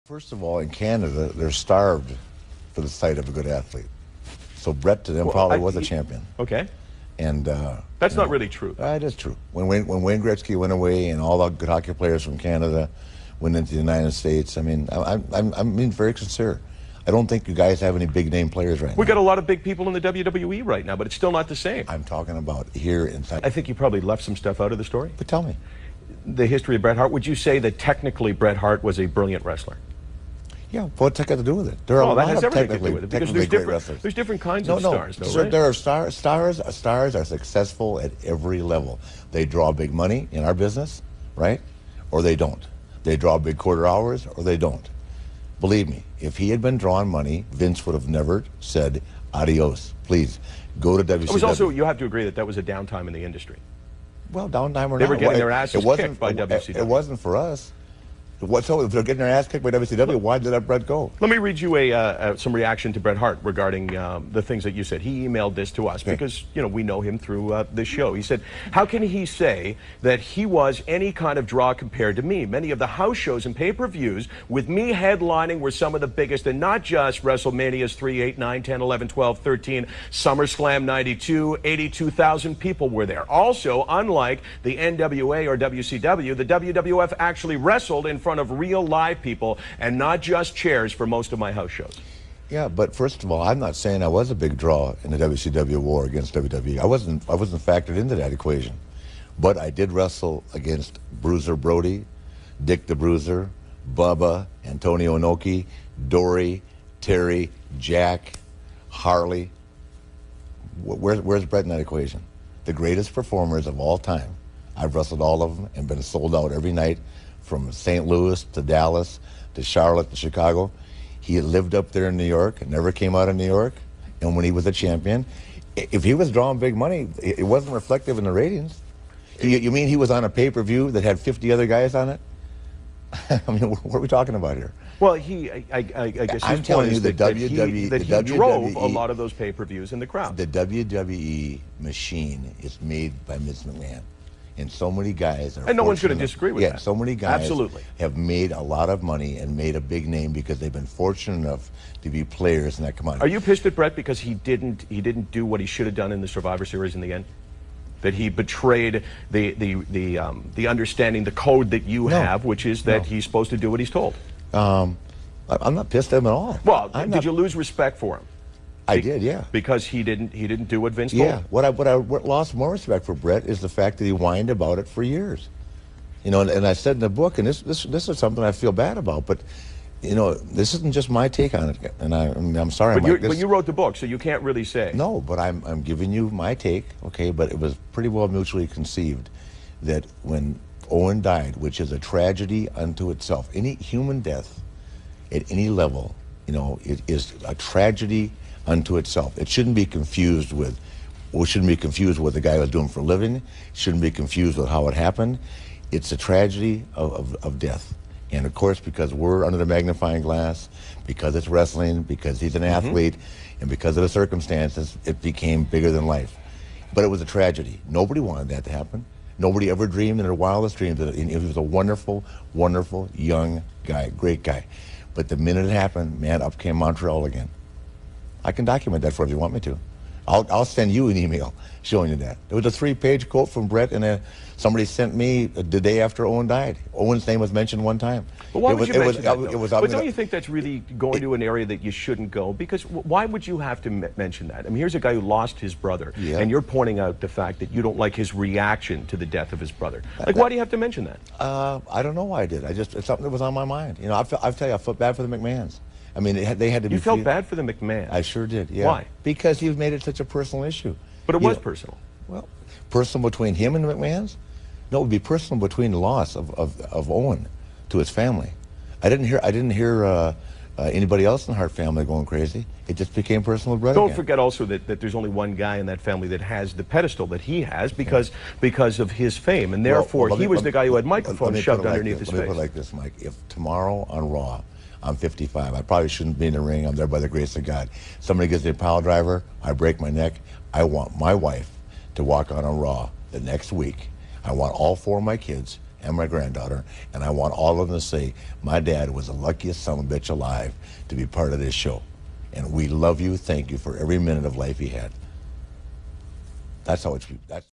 First of all, in Canada, they're starved for the sight of a good athlete. So Bret to them probably was a champion. Okay. And that's not really true. It is true. When Wayne Gretzky went away and all the good hockey players from Canada went into the United States, I mean, I'm being very sincere. I don't think you guys have any big name players right now. We got a lot of big people in the WWE right now, but it's still not the same. I'm talking about here inside. I think you probably left some stuff out of the story. But tell me. The history of Bret Hart. Would you say that technically Bret Hart was a brilliant wrestler? Yeah, what's that got to do with it? There are a lot of technically great wrestlers. There's different kinds of stars, though, right? There are stars. Stars are successful at every level. They draw big money in our business, right? Or they don't. They draw big quarter hours, or they don't. Believe me, if he had been drawing money, Vince would have never said, adios, please, go to WCW. It was also, you have to agree that was a downtime in the industry. Well, downtime or not. They were getting their asses kicked by WCW. It wasn't for us. So if they're getting their ass kicked by WCW, why did that Bret go? Let me read you some reaction to Bret Hart regarding the things that you said. He emailed this to us because, you know, we know him through this show. He said, how can he say that he was any kind of draw compared to me? Many of the house shows and pay-per-views with me headlining were some of the biggest, and not just WrestleManias 3, 8, 9, 10, 11, 12, 13, SummerSlam 92, 82,000 people were there. Also, unlike the NWA or WCW, the WWF actually wrestled in front of real live people and not just chairs for most of my house shows. Yeah, but first of all, I'm not saying I was a big draw in the WCW war against WWE. I wasn't factored into that equation. But I did wrestle against Bruiser Brody, Dick the Bruiser, Bubba, Antonio Inoki, Dory, Terry, Jack, Harley. Where's Bret in that equation? The greatest performers of all time. I've wrestled all of them and been sold out every night, from St. Louis to Dallas to Charlotte to Chicago. He had lived up there in New York and never came out of New York. And when he was a champion, if he was drawing big money, it wasn't reflective in the ratings. You mean he was on a pay-per-view that had 50 other guys on it? I mean, what are we talking about here? Well, I guess I'm telling you that he drove a lot of those pay-per-views in the crowd. The WWE machine is made by Ms. McMahon. And so many guys are, and no one's going to disagree with that. Yeah, so many guys absolutely have made a lot of money and made a big name because they've been fortunate enough to be players in that commodity. Are you pissed at Bret because he didn't do what he should have done in the Survivor Series in the end? That he betrayed the understanding, the code that you have, which is that he's supposed to do what he's told. I'm not pissed at him at all. Well, did you lose respect for him? I did, yeah. Because he didn't do what Vince told him? Yeah. What I lost more respect for Bret is the fact that he whined about it for years. You know, and I said in the book, and this is something I feel bad about, but you know, this isn't just my take on it, and I'm sorry, Mike. But you wrote the book, so you can't really say. No, but I'm giving you my take, okay? But it was pretty well mutually conceived that when Owen died, which is a tragedy unto itself, any human death at any level, you know, it is a tragedy unto itself. It shouldn't be confused with, what the guy was doing for a living. It shouldn't be confused with how it happened. It's a tragedy of death. And of course, because we're under the magnifying glass, because it's wrestling, because he's an athlete, and because of the circumstances, it became bigger than life. But it was a tragedy. Nobody wanted that to happen. Nobody ever dreamed in their wildest dreams that he was a wonderful, wonderful young guy, great guy. But the minute it happened, man, up came Montreal again. I can document that for you if you want me to. I'll send you an email showing you that. There was a 3-page quote from Bret, and somebody sent me the day after Owen died. Owen's name was mentioned one time. But why would you mention that, but don't you think that's really going to an area that you shouldn't go? Because why would you have to mention that? I mean, here's a guy who lost his brother, and you're pointing out the fact that you don't like his reaction to the death of his brother. Like, why do you have to mention that? I don't know why I did. It's something that was on my mind. You know, I'll tell you, I felt bad for the McMahons. I mean, they had to be... You felt bad for the McMahon? I sure did, yeah. Why? Because you've made it such a personal issue. But it was personal. Well, personal between him and the McMahons? No, it would be personal between the loss of Owen to his family. I didn't hear anybody else in the Hart family going crazy. It just became personal with Bret Don't again. forget also that there's only one guy in that family that has the pedestal that he has because of his fame, and therefore he was the guy who had microphones shoved underneath his face. Let me put it like this, Mike. If tomorrow on Raw, I'm 55. I probably shouldn't be in the ring. I'm there by the grace of God. Somebody gives me a pile driver. I break my neck. I want my wife to walk on a Raw the next week. I want all 4 of my kids and my granddaughter, and I want all of them to say, my dad was the luckiest son of a bitch alive to be part of this show. And we love you. Thank you for every minute of life he had. That's how it's. That's